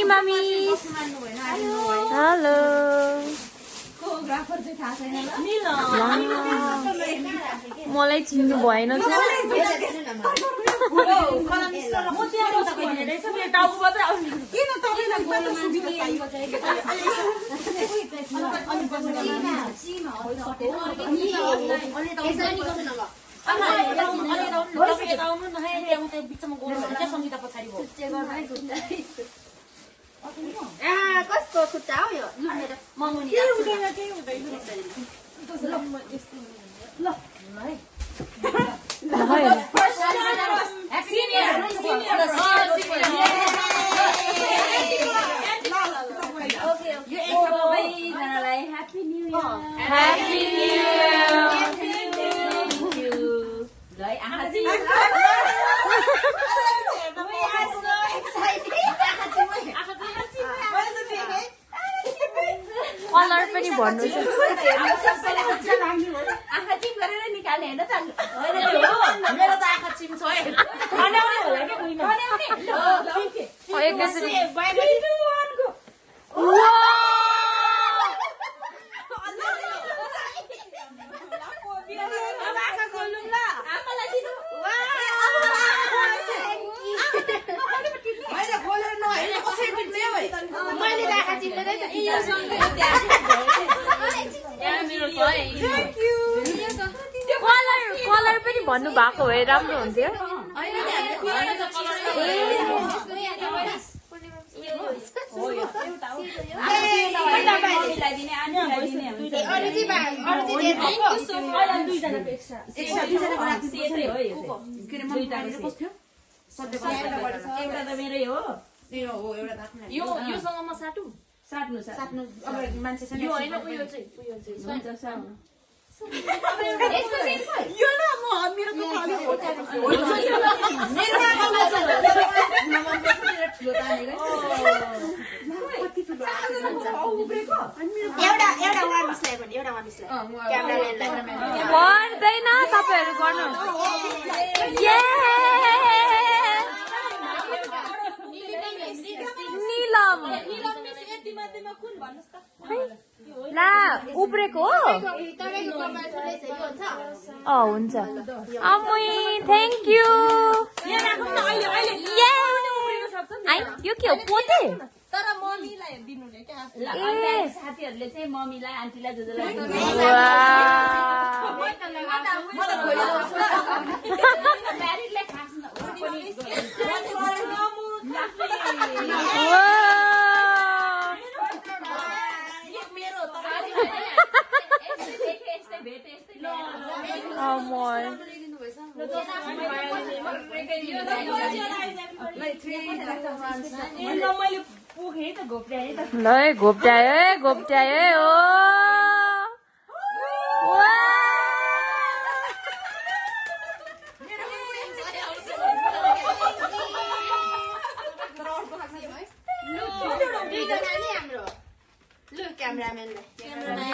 mummy मामी hello मलाई चिन्नु भएन कस्तो खुट्टा हो यो ममुनी कलर पनि भन्नु छ आँखा चिम गरेर निकाल्ने हैन त मेरो त आँखा चिम छ है कलर पनि भन्नु भएको भए राम्रो हुन्थ्यो योसँग म साटु साट्नु अब मान्छे यो हैन उयो चाहिँ यो न म मेरो पर्दैन तपाईहरु गर्नु नीलम ला उब्रेको हो हुन्छ अमुई थ्याङ्क यू यो के हो पोते तर मम्मीलाई दिनु नि क्या साथीहरुले चाहिँ मम्मीलाई आन्टीलाई जोजोलाई म्यारिडले खास न ल घोप्ट्याए हो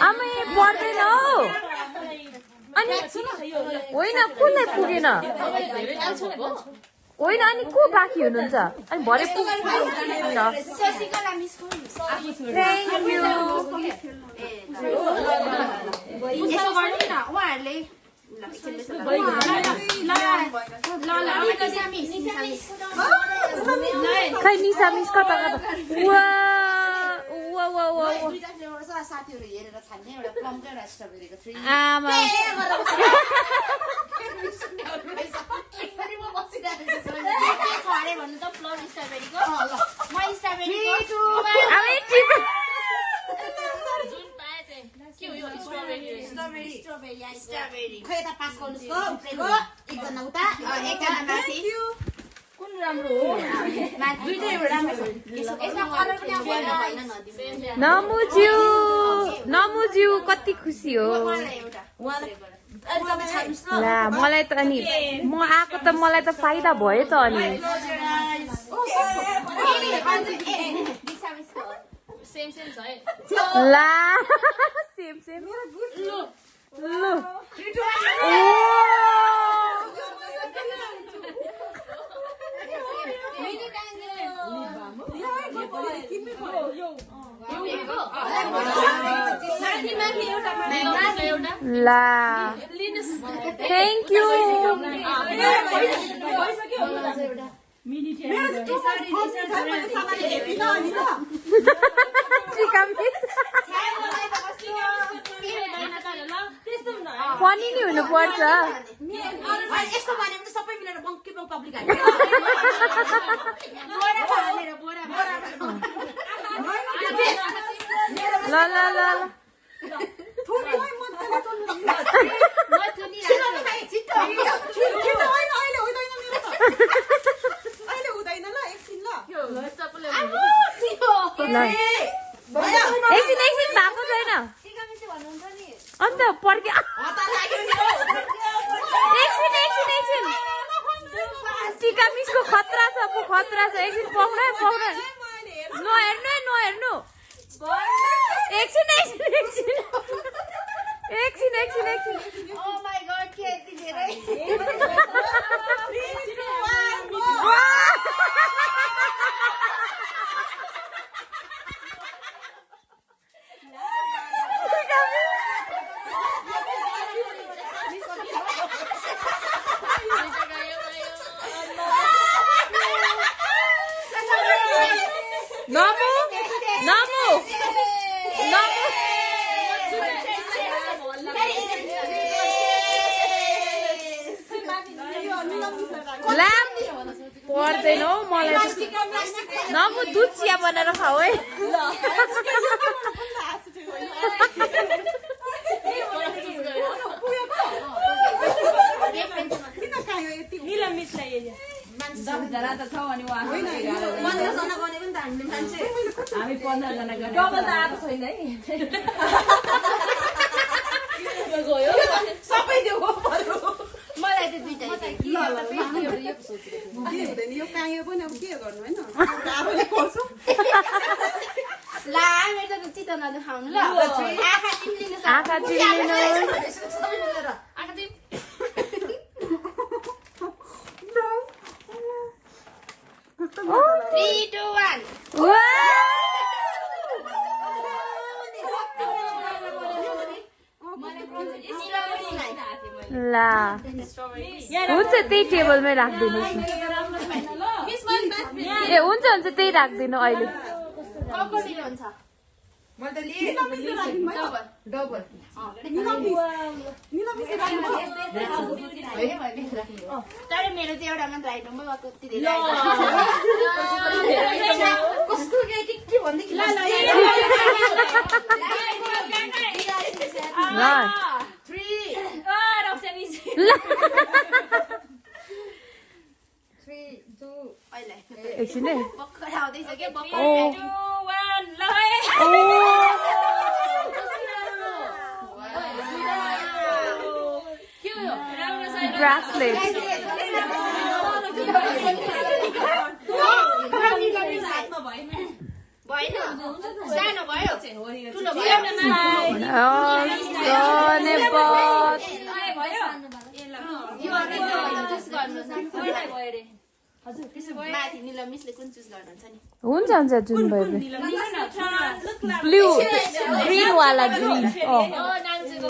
आमै पर्दैन हौ अनि होइन कसलाई पुगेन होइन अनि को बाँकी हुनुहुन्छ अनि भरे थ्याङ्क यू खै निसा मिस कता साथीहरु हेरेर छान्ने एउटा प्लमको एउटा स्ट्रबेरीको 3 आमा भन्नु त प्लम स्ट्रबेरीको म स्ट्रबेरीको जुन पाए के हो यो स्ट्रबेरी खै त पास गर्नुस् त उप्रेको एकजना उता एकजना माथि कुन राम्रो हो दुईटै राम्रो यसमा कलर पनि आउँदैन नमुज्यू कति खुसी हो ला मलाई त अनि म आएको त मलाई त फाइदा भयो त अनि ला सेम ला थ्याङ्क यू फनी नै हुनुपर्छ यसको बारेमा त सबै मिलेर बङ्की पब्लिक ल ल ल एकछिन एकछिन भएको छैन अन्त पर्के एकछिन एकछिन एकछिन टिका मिसको खतरा छ एकछिन पक्र नहेर्नु नहेर्नु एकछिन एकछिन एकछिन एकछिन एकछिन एकछिन Oh my god, के यति धेरै नमु नमु नमु ल्याम पर्दैन हौ मलाई नमु दुध चिया बनाएर खाऊ है हामी 15 जना डबल त आएको छैन है गयो सबै देऊ मलाई त दुईटा यो कायो पनि अब के गर्नु हैन आफूले खोल्छु ला मेरो त चित्त नदेखाउनु ल आँखा चिम्लिनु आँखा चिम्लिनु सबै मिलेर आँखा चिम 3 2 1 वा ला हुन्छ त्यही टेबलमै राखिदिनुहोस् न ए हुन्छ हुन्छ त्यही राखिदिनु अहिले कम्पनी हुन्छ मैले त लिए डबल तर मेरो चाहिँ एउटा मात्र आइटममै भएको कति धेरै कस्तो के भन्दैछ ल 3 2 अहिले एकछिन है भर्खर आउँदैछ के भर्खर 2 1 ल है ब्रासलेट भएन सानो भयो ठुलो भयो धन्यवाद माथि निलो मिसले कुन चुज गर्नुहुन्छ नि हुन्छ हुन्छ जुन भयो ब्लू ग्रीन वाला ग्रीन नान्चुको